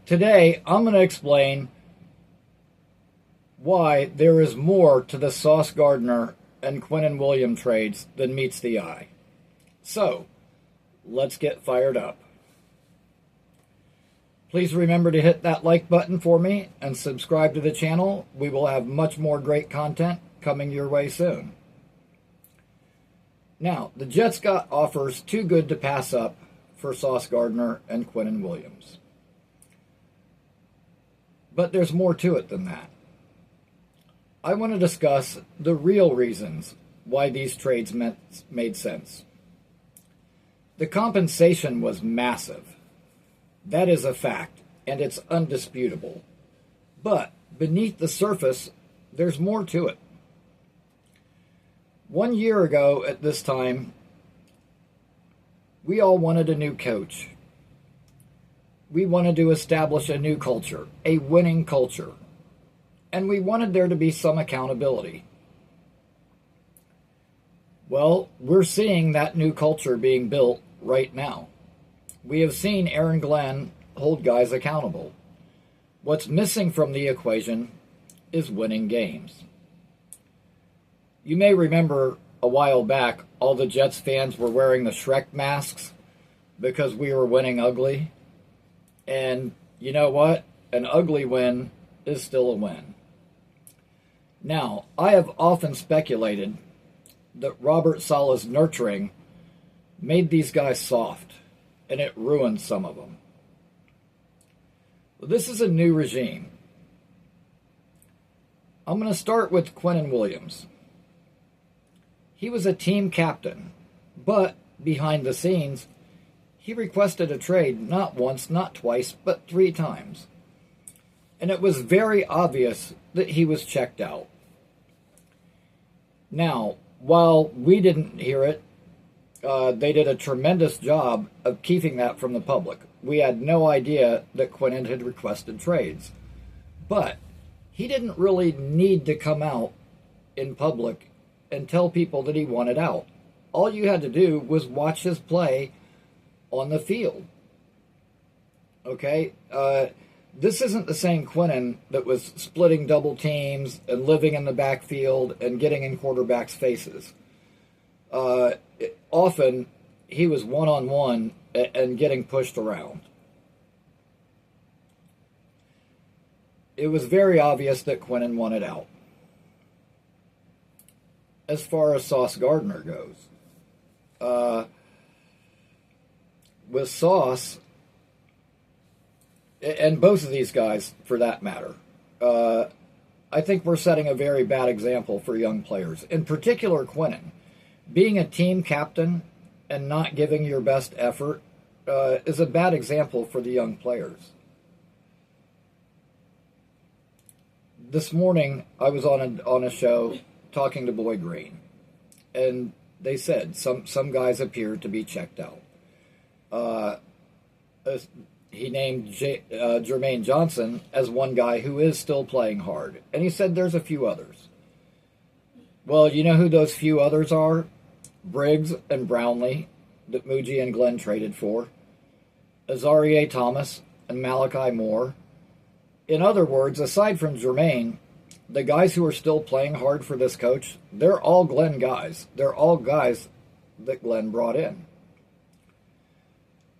Today, I'm going to explain why there is more to the Sauce Gardner and Quinnen Williams trades than meets the eye. So, let's get fired up. Please remember to hit that like button for me and subscribe to the channel. We will have much more great content coming your way soon. Now, the Jets got offers too good to pass up for Sauce Gardner and Quinnen Williams. But there's more to it than that. I want to discuss the real reasons why these trades made sense. The compensation was massive. That is a fact, and it's undisputable. But beneath the surface, there's more to it. 1 year ago at this time, we all wanted a new coach. We wanted to establish a new culture, a winning culture. And we wanted there to be some accountability. Well, we're seeing that new culture being built right now. We have seen Aaron Glenn hold guys accountable. What's missing from the equation is winning games. You may remember a while back, all the Jets fans were wearing the Shrek masks because we were winning ugly. And you know what? An ugly win is still a win. Now, I have often speculated that Robert Saleh's nurturing made these guys soft, and it ruined some of them. Well, this is a new regime. I'm going to start with Quinnen Williams. He was a team captain, but behind the scenes, he requested a trade not once, not twice, but 3 times. And it was very obvious that he was checked out. Now, while we didn't hear it, they did a tremendous job of keeping that from the public. We had no idea that Quinnen had requested trades. But he didn't really need to come out in public and tell people that he wanted out. All you had to do was watch his play on the field. Okay? This isn't the same Quinnen that was splitting double teams and living in the backfield and getting in quarterbacks' faces. Often, he was one-on-one and getting pushed around. It was very obvious that Quinnen wanted out. As far as Sauce Gardner goes, with Sauce, and both of these guys, for that matter, I think we're setting a very bad example for young players. In particular, Quinnen. Being a team captain and not giving your best effort is a bad example for the young players. This morning, I was on a show talking to Boy Green, and they said some guys appear to be checked out. He named Jermaine Johnson as one guy who is still playing hard. And he said there's a few others. Well, you know who those few others are? Briggs and Brownlee, that Muji and Glenn traded for. Azarie Thomas and Malachi Moore. In other words, aside from Jermaine, the guys who are still playing hard for this coach, they're all Glenn guys. They're all guys that Glenn brought in.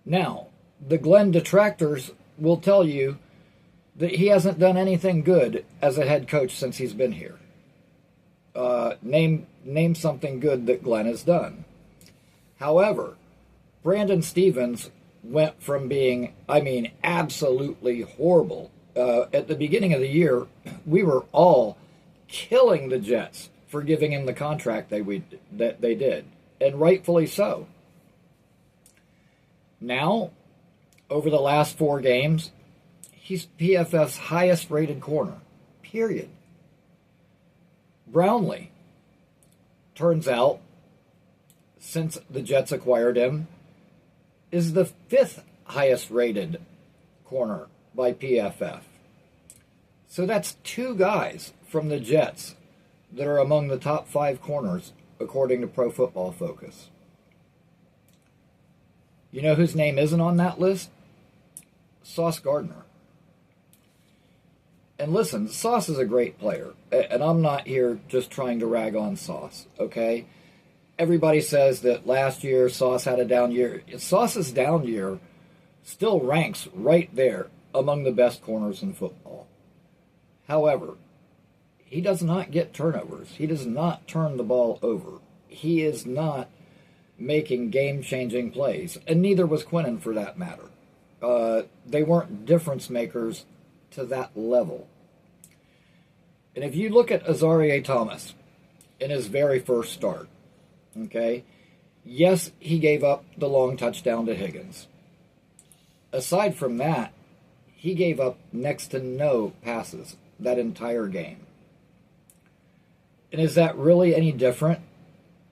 Now, the Glenn detractors will tell you that he hasn't done anything good as a head coach since he's been here. Name something good that Glenn has done. However, Brandon Stevens went from being, absolutely horrible. At the beginning of the year, we were all killing the Jets for giving him the contract that they did, and rightfully so. Now, over the last 4 games, he's PFF's highest rated corner, period. Brownlee, turns out, since the Jets acquired him, is the 5th highest rated corner by PFF. So that's 2 guys from the Jets that are among the top 5 corners, according to Pro Football Focus. You know whose name isn't on that list? Sauce Gardner. And listen, Sauce is a great player, and I'm not here just trying to rag on Sauce, okay? Everybody says that last year Sauce had a down year. Sauce's down year still ranks right there among the best corners in football. However, he does not get turnovers. He does not turn the ball over. He is not making game-changing plays, and neither was Quinnen for that matter. They weren't difference makers to that level. And if you look at Azareye'h Thomas in his very first start, okay, yes, he gave up the long touchdown to Higgins. Aside from that, he gave up next to no passes that entire game. And is that really any different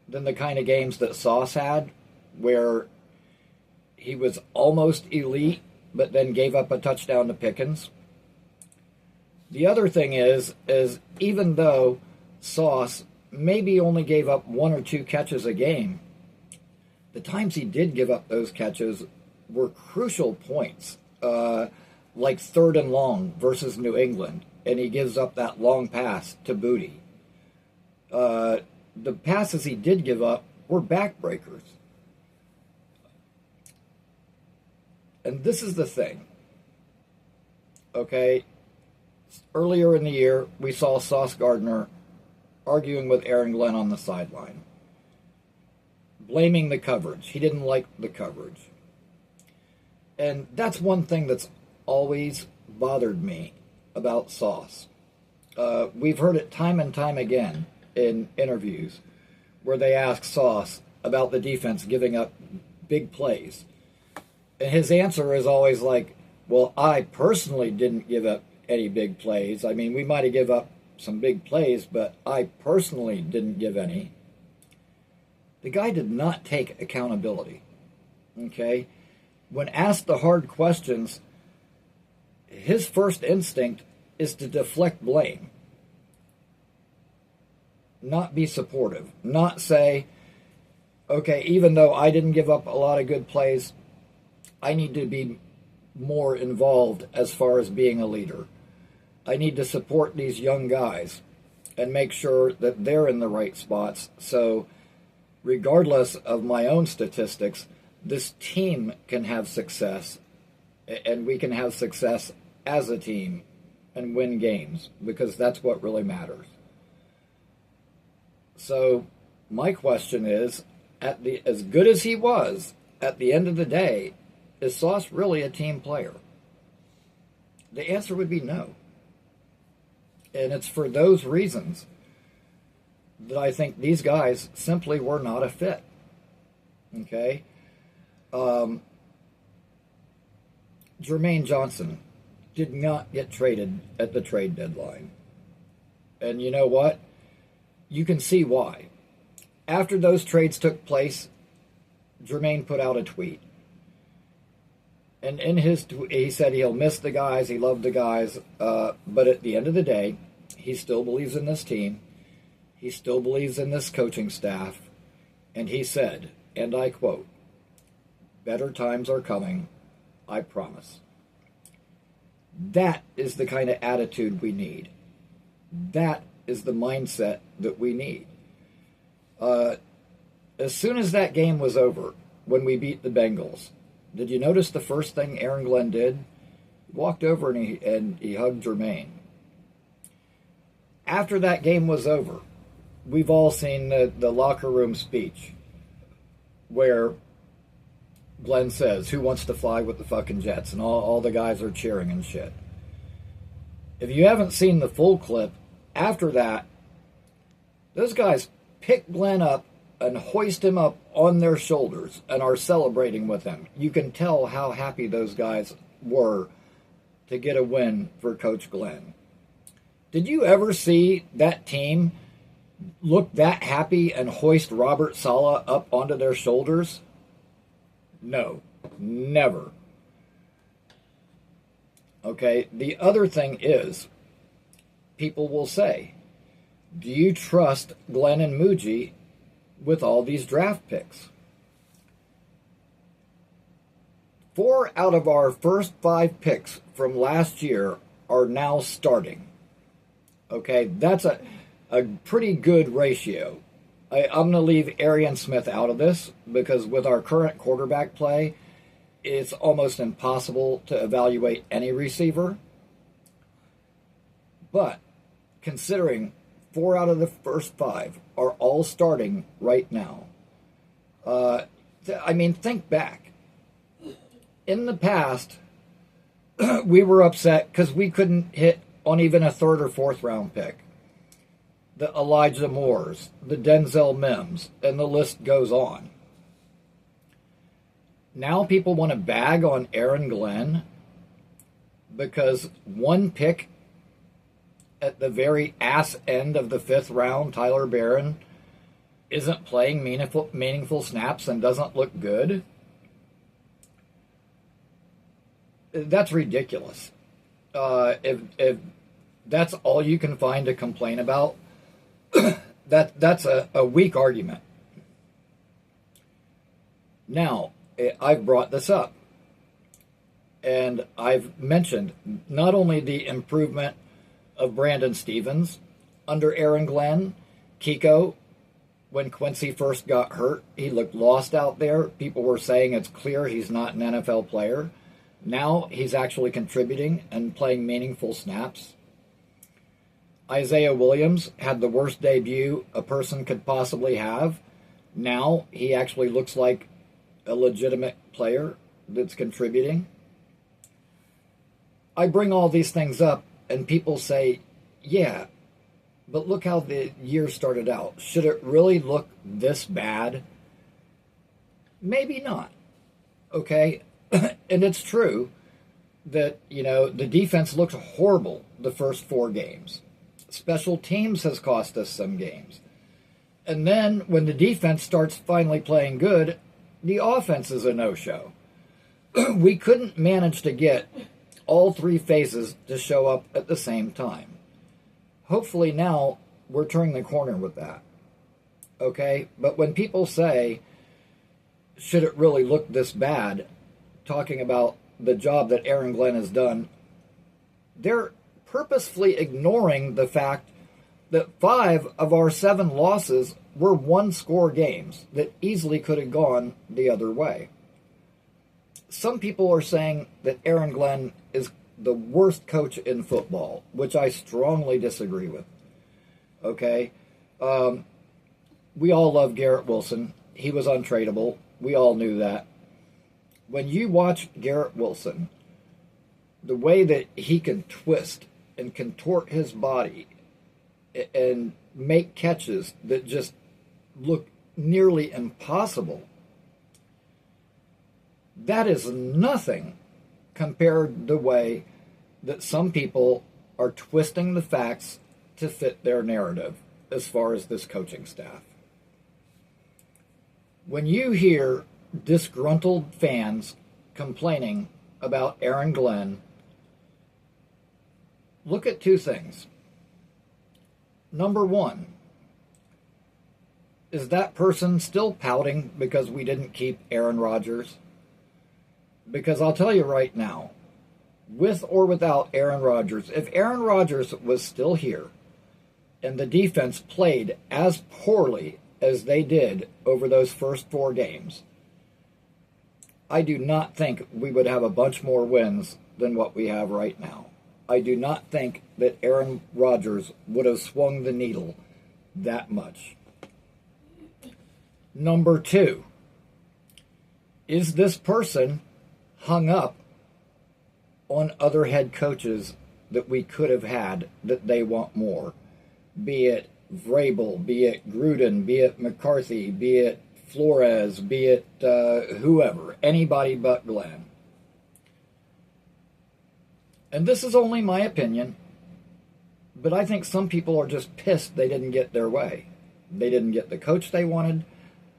than the kind of games that Sauce had, where he was almost elite, but then gave up a touchdown to Pickens? The other thing is even though Sauce maybe only gave up 1 or 2 catches a game, the times he did give up those catches were crucial points, like 3rd and long versus New England, and he gives up that long pass to Booty. The passes he did give up were backbreakers. And this is the thing, okay? Earlier in the year, we saw Sauce Gardner arguing with Aaron Glenn on the sideline, blaming the coverage. He didn't like the coverage. And that's one thing that's always bothered me about Sauce. We've heard it time and time again in interviews where they ask Sauce about the defense giving up big plays. And his answer is always like, well, I personally didn't give up any big plays. I mean, we might have given up some big plays, but I personally didn't give any. The guy did not take accountability, okay? When asked the hard questions, his first instinct is to deflect blame, not be supportive, not say, okay, even though I didn't give up a lot of good plays, I need to be more involved as far as being a leader. I need to support these young guys and make sure that they're in the right spots. So regardless of my own statistics, this team can have success, and we can have success as a team and win games, because that's what really matters. So my question is, as good as he was, at the end of the day, is Sauce really a team player? The answer would be no. And it's for those reasons that I think these guys simply were not a fit. Okay? Jermaine Johnson did not get traded at the trade deadline. And you know what? You can see why. After those trades took place, Jermaine put out a tweet. And in his he said he'll miss the guys, he loved the guys, but at the end of the day, he still believes in this team. He still believes in this coaching staff. And he said, and I quote, "Better times are coming, I promise." That is the kind of attitude we need. That is the mindset that we need. As soon as that game was over, when we beat the Bengals, did you notice the first thing Aaron Glenn did? He walked over and he hugged Jermaine. After that game was over, we've all seen the locker room speech where Glenn says, "Who wants to fly with the fucking Jets?" And all the guys are cheering and shit. If you haven't seen the full clip, after that, those guys pick Glenn up and hoist him up on their shoulders and are celebrating with him. You can tell how happy those guys were to get a win for Coach Glenn. Did you ever see that team look that happy and hoist Robert Saleh up onto their shoulders? No, never. Okay, the other thing is, people will say, do you trust Glenn and Muji with all these draft picks? 4 out of our first 5 picks from last year are now starting. Okay, that's a pretty good ratio. I'm going to leave Arian Smith out of this because with our current quarterback play, it's almost impossible to evaluate any receiver. But considering 4 out of the first 5 are all starting right now, I mean, think back. In the past, we were upset because we couldn't hit on even a 3rd or 4th round pick. The Elijah Moores, the Denzel Mims, and the list goes on. Now people want to bag on Aaron Glenn because one pick at the very ass end of the 5th round, Tyler Barron, isn't playing meaningful snaps and doesn't look good. That's ridiculous. If that's all you can find to complain about, that's a weak argument. Now, I've brought this up, and I've mentioned not only the improvement of Brandon Stevens under Aaron Glenn, Kiko, when Quincy first got hurt, he looked lost out there. People were saying it's clear he's not an NFL player. Now he's actually contributing and playing meaningful snaps. Isaiah Williams had the worst debut a person could possibly have. Now he actually looks like a legitimate player that's contributing. I bring all these things up and people say, yeah, but look how the year started out. Should it really look this bad? Maybe not. Okay? And it's true that, the defense looked horrible the first 4 games. Special teams has cost us some games. And then when the defense starts finally playing good, the offense is a no-show. We couldn't manage to get all 3 phases to show up at the same time. Hopefully now we're turning the corner with that. Okay? But when people say, should it really look this bad, talking about the job that Aaron Glenn has done, they're purposefully ignoring the fact that 5 of our 7 losses were 1-score games that easily could have gone the other way. Some people are saying that Aaron Glenn is the worst coach in football, which I strongly disagree with. Okay? We all love Garrett Wilson. He was untradeable. We all knew that. When you watch Garrett Wilson, the way that he can twist and contort his body and make catches that just look nearly impossible, that is nothing compared to the way that some people are twisting the facts to fit their narrative as far as this coaching staff. When you hear disgruntled fans complaining about Aaron Glenn, look at 2 things. Number 1, is that person still pouting because we didn't keep Aaron Rodgers? Because I'll tell you right now, with or without Aaron Rodgers, if Aaron Rodgers was still here and the defense played as poorly as they did over those first 4 games, I do not think we would have a bunch more wins than what we have right now. I do not think that Aaron Rodgers would have swung the needle that much. Number 2, is this person hung up on other head coaches that we could have had that they want more? Be it Vrabel, be it Gruden, be it McCarthy, be it Flores, be it whoever, anybody but Glenn. And this is only my opinion, but I think some people are just pissed they didn't get their way. They didn't get the coach they wanted.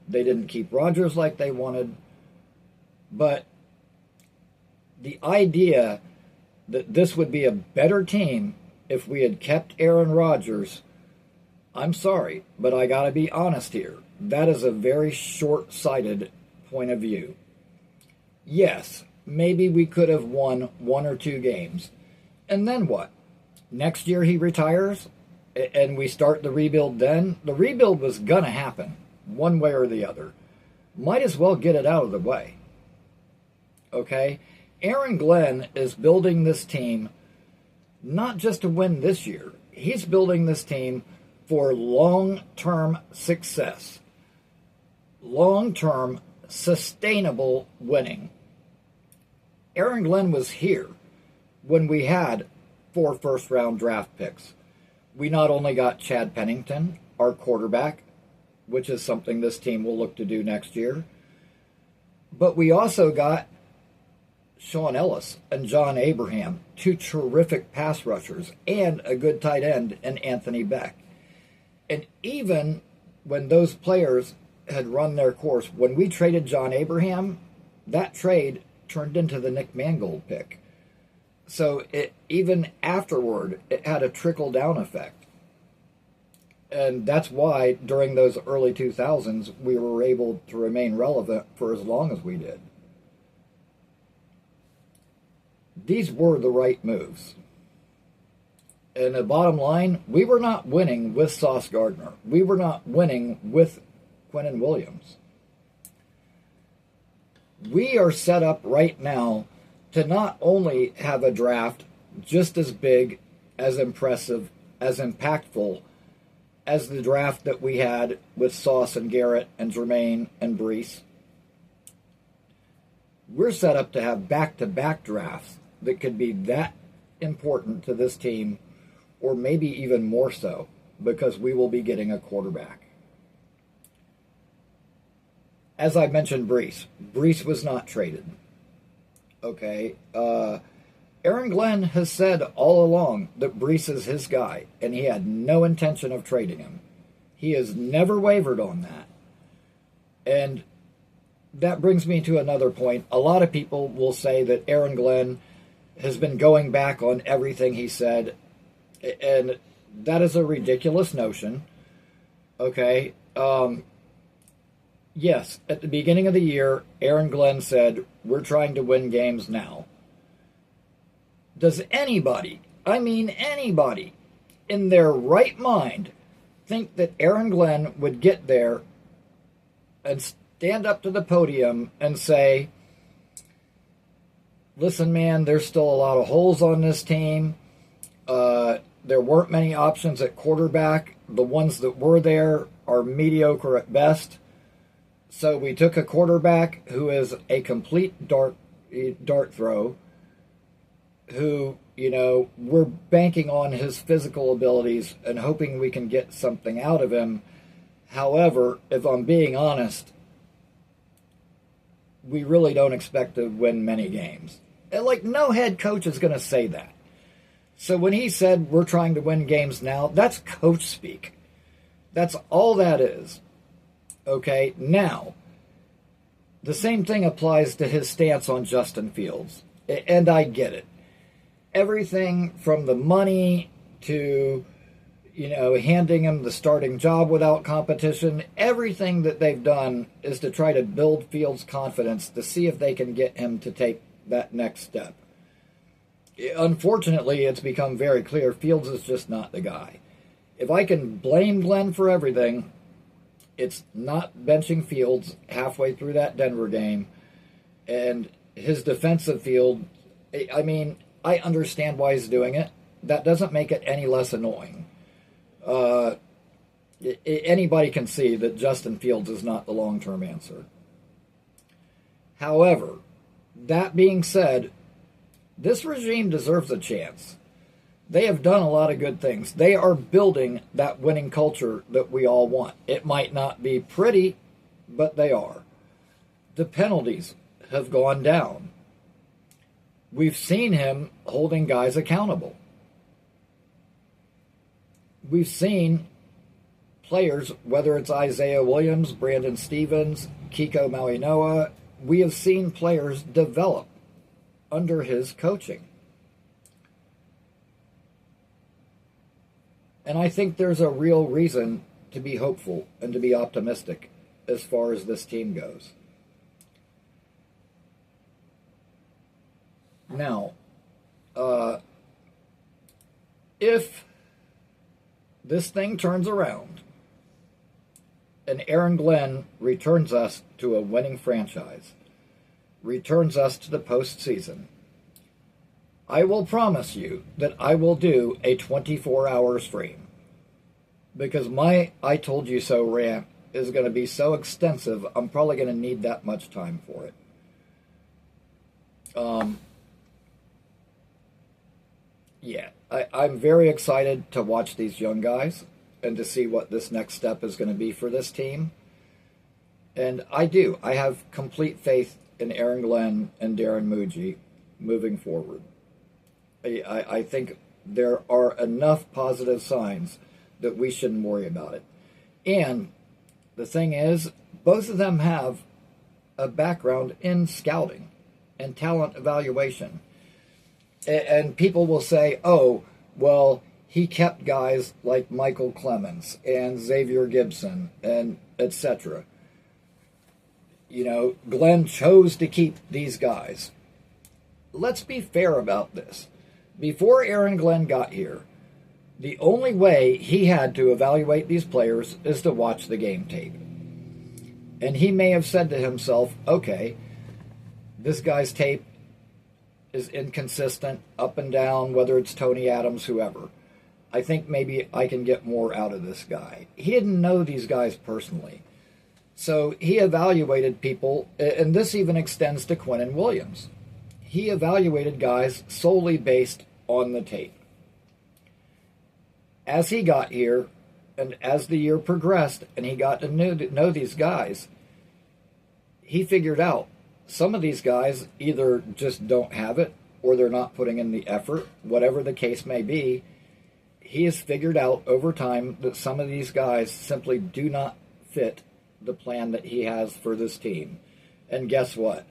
They didn't keep Rodgers like they wanted. But the idea that this would be a better team if we had kept Aaron Rodgers, I'm sorry, but I got to be honest here. That is a very short-sighted point of view. Yes, maybe we could have won 1 or 2 games, And then what? Next year he retires and we start the rebuild then? The rebuild was going to happen one way or the other. Might as well get it out of the way. Okay? Aaron Glenn is building this team not just to win this year. He's building this team for long-term success. Long-term, sustainable winning. Aaron Glenn was here when we had 4 first-round draft picks. We not only got Chad Pennington, our quarterback, which is something this team will look to do next year, but we also got Sean Ellis and John Abraham, 2 terrific pass rushers, and a good tight end in Anthony Beck. And even when those players had run their course, when we traded John Abraham, that trade turned into the Nick Mangold pick. So even afterward, it had a trickle-down effect. And that's why during those early 2000s, we were able to remain relevant for as long as we did. These were the right moves. And the bottom line, we were not winning with Sauce Gardner. We were not winning with Quinnen Williams. We are set up right now to not only have a draft just as big, as impressive, as impactful as the draft that we had with Sauce and Garrett and Jermaine and Brees. We're set up to have back-to-back drafts that could be that important to this team, or maybe even more so, because we will be getting a quarterback. As I mentioned, Brees was not traded. Okay, Aaron Glenn has said all along that Brees is his guy, and he had no intention of trading him. He has never wavered on that. And that brings me to another point. A lot of people will say that Aaron Glenn has been going back on everything he said, and that is a ridiculous notion. Okay, yes, at the beginning of the year, Aaron Glenn said, we're trying to win games now. Does anybody, I mean anybody, in their right mind think that Aaron Glenn would get there and stand up to the podium and say, listen, man, there's still a lot of holes on this team. There weren't many options at quarterback. The ones that were there are mediocre at best. So we took a quarterback who is a complete dart throw, who, you know, we're banking on his physical abilities and hoping we can get something out of him. However, if I'm being honest, we really don't expect to win many games. And, like, no head coach is going to say that. So when he said we're trying to win games now, that's coach speak. That's all that is. Okay, now, the same thing applies to his stance on Justin Fields. And I get it. Everything from the money to, you know, handing him the starting job without competition, everything that they've done is to try to build Fields' confidence to see if they can get him to take that next step. Unfortunately, it's become very clear Fields is just not the guy. If I can blame Glenn for everything, it's not benching Fields halfway through that Denver game. And his defensive field, I mean, I understand why he's doing it. That doesn't make it any less annoying. Anybody can see that Justin Fields is not the long-term answer. However, that being said, this regime deserves a chance. They have done a lot of good things. They are building that winning culture that we all want. It might not be pretty, but they are. The penalties have gone down. We've seen him holding guys accountable. We've seen players, whether it's Isaiah Williams, Brandon Stevens, Kiko Malinois, we have seen players develop under his coaching. And I think there's a real reason to be hopeful and to be optimistic as far as this team goes. Now, if this thing turns around and Aaron Glenn returns us to a winning franchise, returns us to the postseason, I will promise you that I will do a 24-hour stream, because my I told you so rant is going to be so extensive, I'm probably going to need that much time for it. Yeah, I'm very excited to watch these young guys and to see what this next step is going to be for this team. And I have complete faith in Aaron Glenn and Darren Muji moving forward. I think there are enough positive signs that we shouldn't worry about it. And the thing is, both of them have a background in scouting and talent evaluation. And people will say, oh, well, he kept guys like Michael Clemens and Xavier Gibson and etc. You know, Glenn chose to keep these guys. Let's be fair about this. Before Aaron Glenn got here, the only way he had to evaluate these players is to watch the game tape. And he may have said to himself, okay, this guy's tape is inconsistent, up and down, whether it's Tony Adams, whoever. I think maybe I can get more out of this guy. He didn't know these guys personally. So he evaluated people, and this even extends to Quinnen Williams. He evaluated guys solely based on the tape. As he got here, and as the year progressed, and he got to know these guys, he figured out some of these guys either just don't have it, or they're not putting in the effort, whatever the case may be. He has figured out over time that some of these guys simply do not fit the plan that he has for this team. And guess what?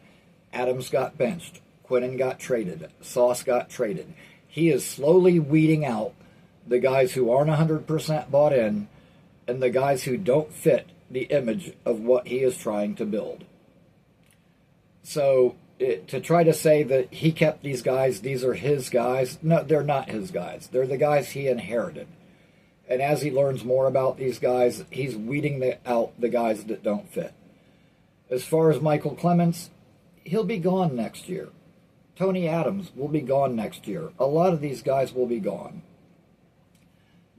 Adams got benched. Quinnen got traded. Sauce got traded. He is slowly weeding out the guys who aren't 100% bought in and the guys who don't fit the image of what he is trying to build. So to try to say that he kept these guys, these are his guys, no, they're not his guys. They're the guys he inherited. And as he learns more about these guys, he's weeding out the guys that don't fit. As far as Michael Clemens, he'll be gone next year. Tony Adams will be gone next year. A lot of these guys will be gone.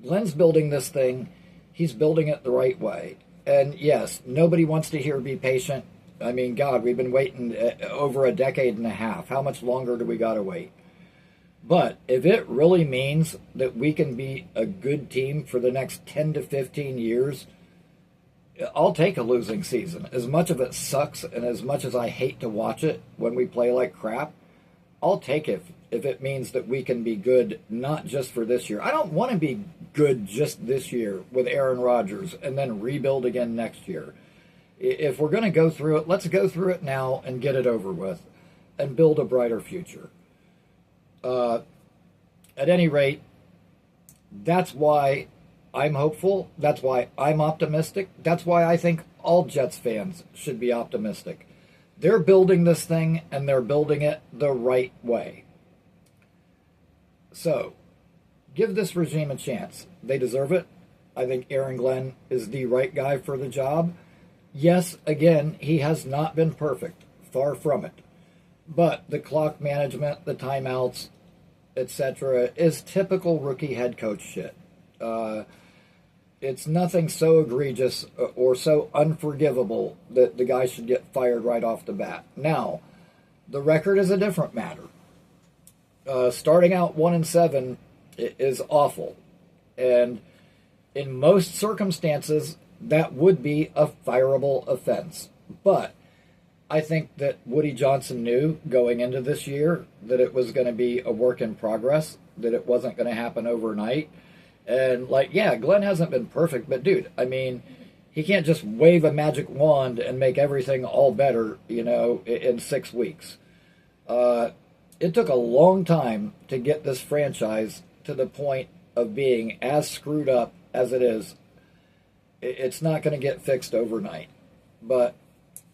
Glenn's building this thing. He's building it the right way. And yes, nobody wants to hear be patient. I mean, God, we've been waiting over a decade and a half. How much longer do we got to wait? But if it really means that we can be a good team for the next 10 to 15 years, I'll take a losing season. As much of it sucks and as much as I hate to watch it when we play like crap, I'll take it if it means that we can be good not just for this year. I don't want to be good just this year with Aaron Rodgers and then rebuild again next year. If we're going to go through it, let's go through it now and get it over with and build a brighter future. At any rate, that's why I'm hopeful. That's why I'm optimistic. That's why I think all Jets fans should be optimistic. They're building this thing, and they're building it the right way. So, give this regime a chance. They deserve it. I think Aaron Glenn is the right guy for the job. Yes, again, he has not been perfect. Far from it. But the clock management, the timeouts, etc., is typical rookie head coach shit. It's nothing so egregious or so unforgivable that the guy should get fired right off the bat. Now, the record is a different matter. Starting out 1-7 is awful. And in most circumstances, that would be a fireable offense. But I think that Woody Johnson knew going into this year that it was going to be a work in progress, that it wasn't going to happen overnight. And, yeah, Glenn hasn't been perfect, but, dude, I mean, he can't just wave a magic wand and make everything all better, in 6 weeks. It took a long time to get this franchise to the point of being as screwed up as it is. It's not going to get fixed overnight. But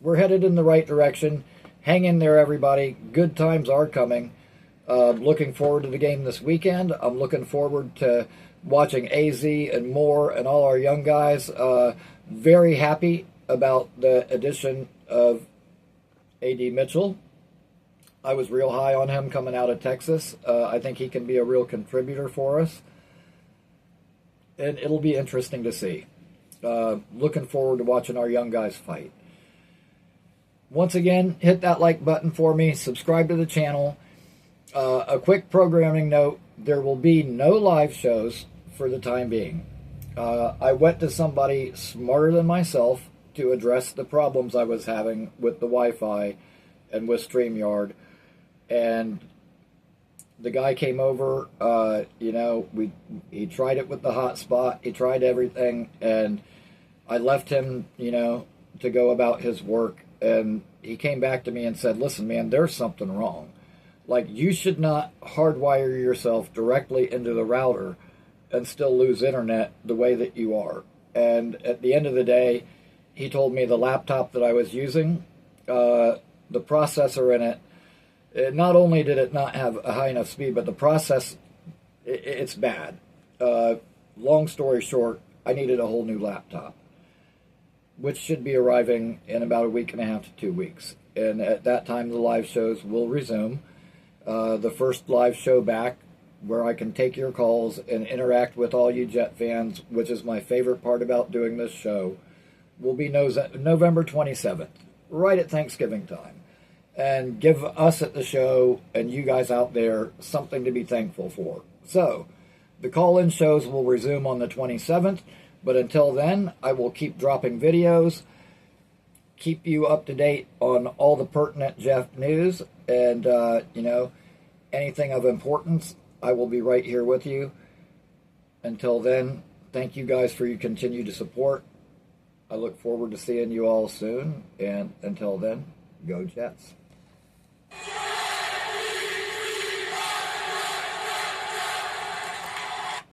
we're headed in the right direction. Hang in there, everybody. Good times are coming. Looking forward to the game this weekend. I'm looking forward to watching AZ and Moore and all our young guys. Very happy about the addition of A.D. Mitchell. I was real high on him coming out of Texas. I think he can be a real contributor for us. And it'll be interesting to see. Looking forward to watching our young guys fight. Once again, hit that like button for me. Subscribe to the channel. A quick programming note. There will be no live shows for the time being. I went to somebody smarter than myself to address the problems I was having with the Wi-Fi and with StreamYard. And the guy came over, he tried it with the hotspot. He tried everything, and I left him, to go about his work. And he came back to me and said, listen, man, there's something wrong. Like, you should not hardwire yourself directly into the router and still lose internet the way that you are. And at the end of the day, he told me the laptop that I was using, the processor in it, not only did it not have a high enough speed, but the process, it's bad. Long story short, I needed a whole new laptop, which should be arriving in about a week and a half to 2 weeks. And at that time, the live shows will resume. The first live show back, where I can take your calls and interact with all you Jet fans, which is my favorite part about doing this show, will be November 27th, right at Thanksgiving time. And give us at the show and you guys out there something to be thankful for. So, the call-in shows will resume on the 27th, but until then, I will keep dropping videos, keep you up to date on all the pertinent Jeff news, and, anything of importance, I will be right here with you. Until then, thank you guys for your continued support. I look forward to seeing you all soon, and until then, go Jets.